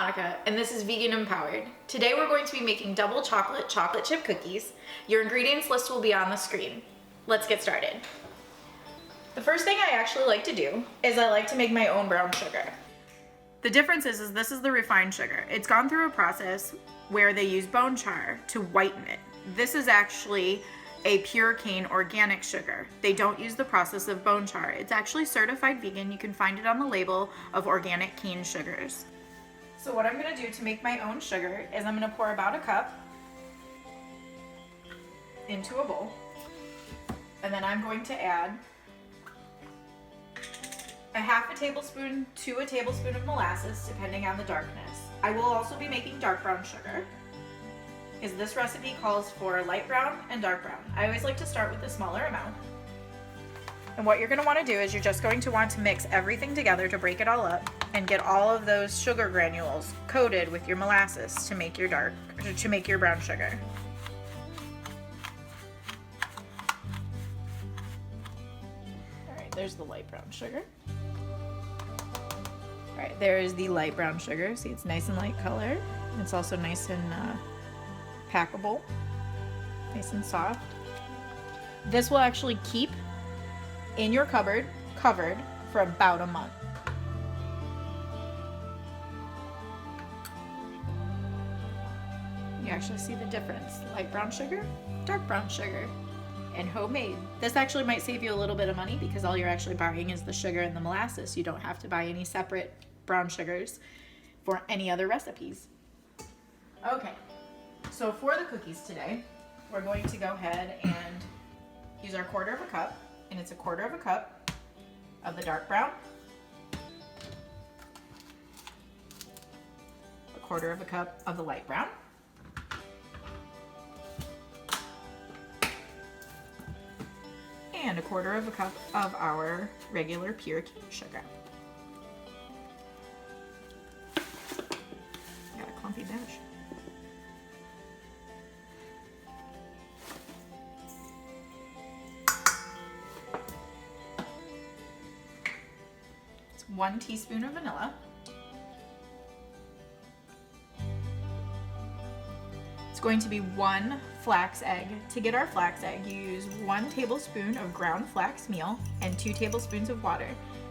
Monica, and this is Vegan Empowered. Today we're going to be making double chocolate chip cookies. Your ingredients list will be on the screen. Let's get started. The first thing I actually like to do is I like to make my own brown sugar. The difference is this is the refined sugar. It's gone through a process where they use bone char to whiten it. This is actually a pure cane organic sugar. They don't use the process of bone char. It's actually certified vegan. You can find it on the label of organic cane sugars. So what I'm gonna do to make my own sugar is I'm gonna pour about a cup into a bowl, and then I'm going to add a half a tablespoon to a tablespoon of molasses, depending on the darkness. I will also be making dark brown sugar, because this recipe calls for light brown and dark brown. I always like to start with a smaller amount. And what you're going to want to do is you're just going to want to mix everything together to break it all up and get all of those sugar granules coated with your molasses to make your brown sugar. All right, there's the light brown sugar. All right, there's the light brown sugar. See, it's nice and light color. It's also nice and packable, nice and soft. This will actually keep in your cupboard covered for about a month. You actually see the difference. Light brown sugar, dark brown sugar, and homemade. This actually might save you a little bit of money because all you're actually buying is the sugar and the molasses. You don't have to buy any separate brown sugars for any other recipes. Okay. So for the cookies today, we're going to go ahead and use our 1/4 cup, and it's a 1/4 cup of the dark brown, a 1/4 cup of the light brown, and a 1/4 cup of our regular pure cane sugar. Got a clumpy dish. It's 1 teaspoon of vanilla. It's going to be 1 flax egg. To get our flax egg, you use 1 tablespoon of ground flax meal and 2 tablespoons of water.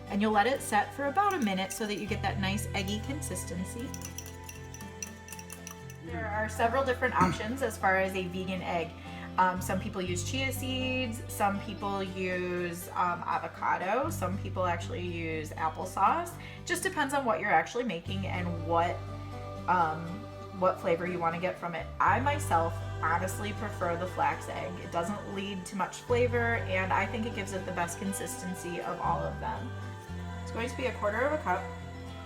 And you'll let it set for about a minute so that you get that nice eggy consistency. There are several different options as far as a vegan egg. Some people use chia seeds, some people use avocado, some people actually use applesauce. Just depends on what you're actually making and what flavor you want to get from it. I myself honestly prefer the flax egg. It doesn't lead to much flavor, and I think it gives it the best consistency of all of them. It's going to be a 1/4 cup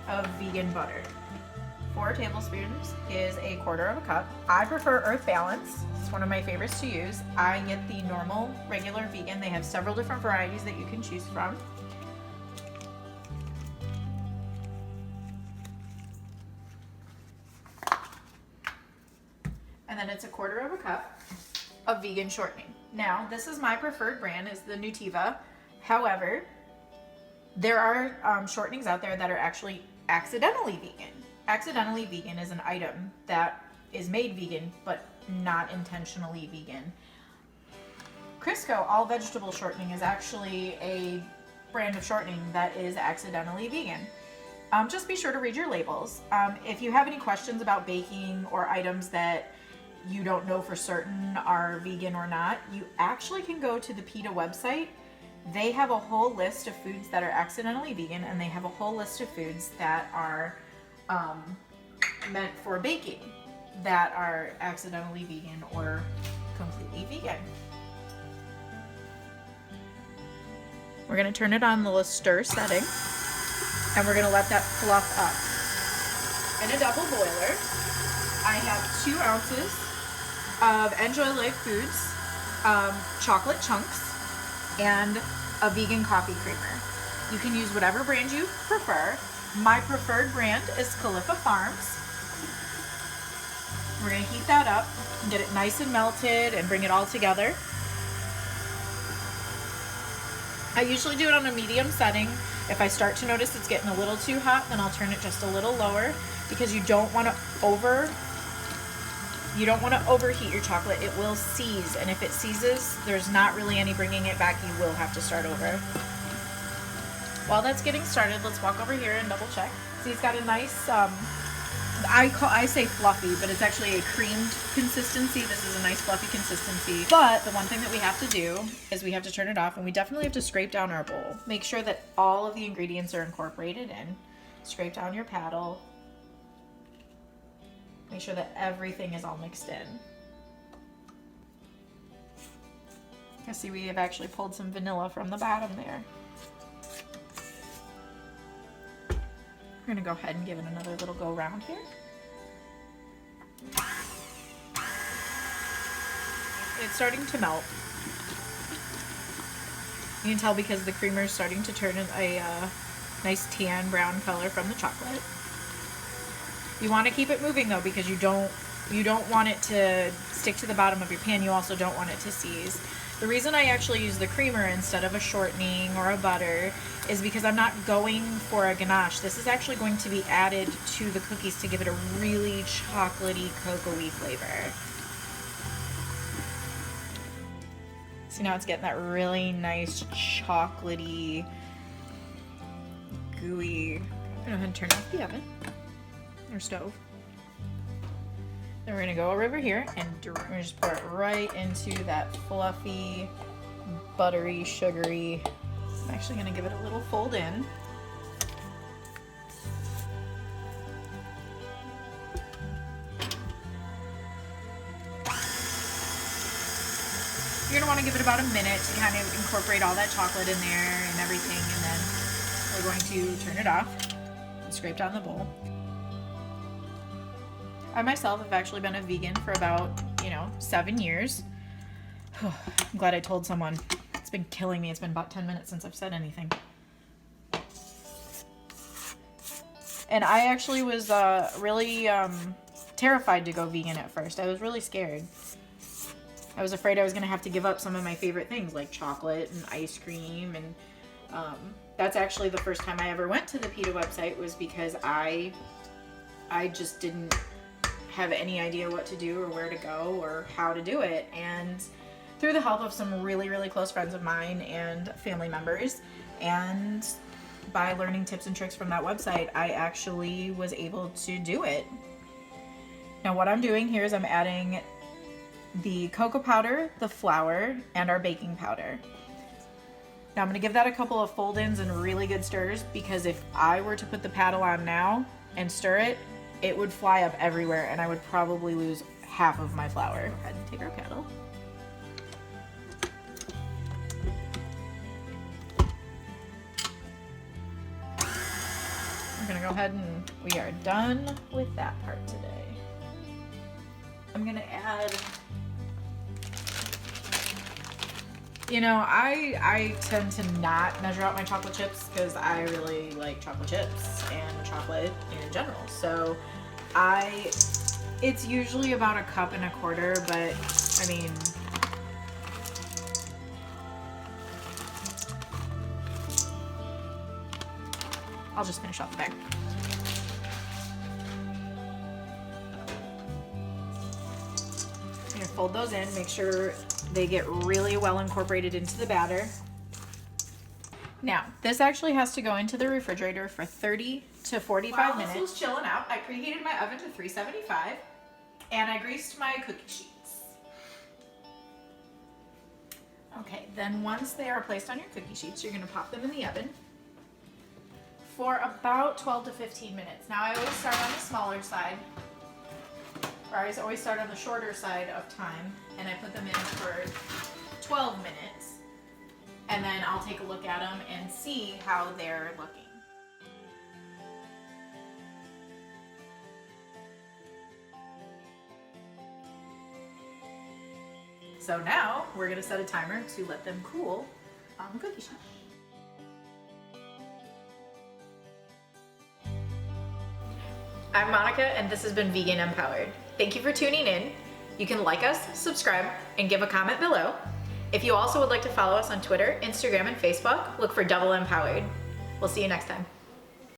of vegan butter. 4 tablespoons is a 1/4 cup. I prefer Earth Balance. It's one of my favorites to use. I get the normal, regular vegan. They have several different varieties that you can choose from. And then it's a 1/4 cup of vegan shortening. Now, this is my preferred brand, is the Nutiva. However, there are shortenings out there that are actually accidentally vegan. Accidentally vegan is an item that is made vegan, but not intentionally vegan. Crisco all vegetable shortening is actually a brand of shortening that is accidentally vegan. Just be sure to read your labels. If you have any questions about baking or items that you don't know for certain are vegan or not, you actually can go to the PETA website. They have a whole list of foods that are accidentally vegan, and they have a whole list of foods that are meant for baking that are accidentally vegan or completely vegan. We're going to turn it on the stir setting, and we're going to let that fluff up. In a double boiler, I have 2 ounces of Enjoy Life Foods chocolate chunks and a vegan coffee creamer. You can use whatever brand you prefer. My preferred brand is Califfa Farms. We're going to heat that up and get it nice and melted and bring it all together. I usually do it on a medium setting If I start to notice it's getting a little too hot, then I'll turn it just a little lower, because you don't want to overheat your chocolate. It will seize, and if it seizes, there's not really any bringing it back. You will have to start over. While that's getting started, let's walk over here and double check. See, it's got a nice, I say fluffy, but it's actually a creamed consistency. This is a nice fluffy consistency. But the one thing that we have to do is we have to turn it off, and we definitely have to scrape down our bowl. Make sure that all of the ingredients are incorporated in. Scrape down your paddle. Make sure that everything is all mixed in. I see we have actually pulled some vanilla from the bottom there. We're gonna go ahead and give it another little go round here. It's starting to melt. You can tell because the creamer is starting to turn a nice tan brown color from the chocolate. You want to keep it moving though, because you don't want it to stick to the bottom of your pan. You also don't want it to seize. The reason I actually use the creamer instead of a shortening or a butter is because I'm not going for a ganache. This is actually going to be added to the cookies to give it a really chocolatey, cocoa-y flavor. See, now it's getting that really nice chocolatey, gooey. I'm gonna go ahead and turn off the oven or stove. Then we're gonna go over here and we're gonna just pour it right into that fluffy, buttery, sugary. I'm actually gonna give it a little fold in. You're gonna wanna give it about a minute to kind of incorporate all that chocolate in there and everything, and then we're going to turn it off and scrape down the bowl. I myself have actually been a vegan for about, 7 years. I'm glad I told someone. It's been killing me. It's been about 10 minutes since I've said anything. And I actually was really terrified to go vegan at first. I was really scared. I was afraid I was going to have to give up some of my favorite things like chocolate and ice cream. And that's actually the first time I ever went to the PETA website, was because I just didn't have any idea what to do or where to go or how to do it. And through the help of some really, really close friends of mine and family members, and by learning tips and tricks from that website, I actually was able to do it. Now what I'm doing here is I'm adding the cocoa powder, the flour, and our baking powder. Now I'm gonna give that a couple of fold-ins and really good stirs, because if I were to put the paddle on now and stir it, it would fly up everywhere and I would probably lose half of my flour. Go ahead and take our paddle. We're gonna go ahead and we are done with that part today. I'm gonna add, I tend to not measure out my chocolate chips because I really like chocolate chips and chocolate in general. So it's usually about 1.25 cups, but I mean, I'll just finish off the bag. You're gonna fold those in, make sure they get really well incorporated into the batter. Now, this actually has to go into the refrigerator for 30 to 45 minutes. While this was chilling out, I preheated my oven to 375 and I greased my cookie sheets. Okay, then once they are placed on your cookie sheets, you're gonna pop them in the oven for about 12 to 15 minutes. Now I always start on the smaller side, or I always start on the shorter side of time, and I put them in for 12 minutes, and then I'll take a look at them and see how they're looking. So now we're gonna set a timer to let them cool on the cookie sheet. I'm Monica, and this has been Vegan Empowered. Thank you for tuning in. You can like us, subscribe, and give a comment below. If you also would like to follow us on Twitter, Instagram, and Facebook, look for Double Empowered. We'll see you next time.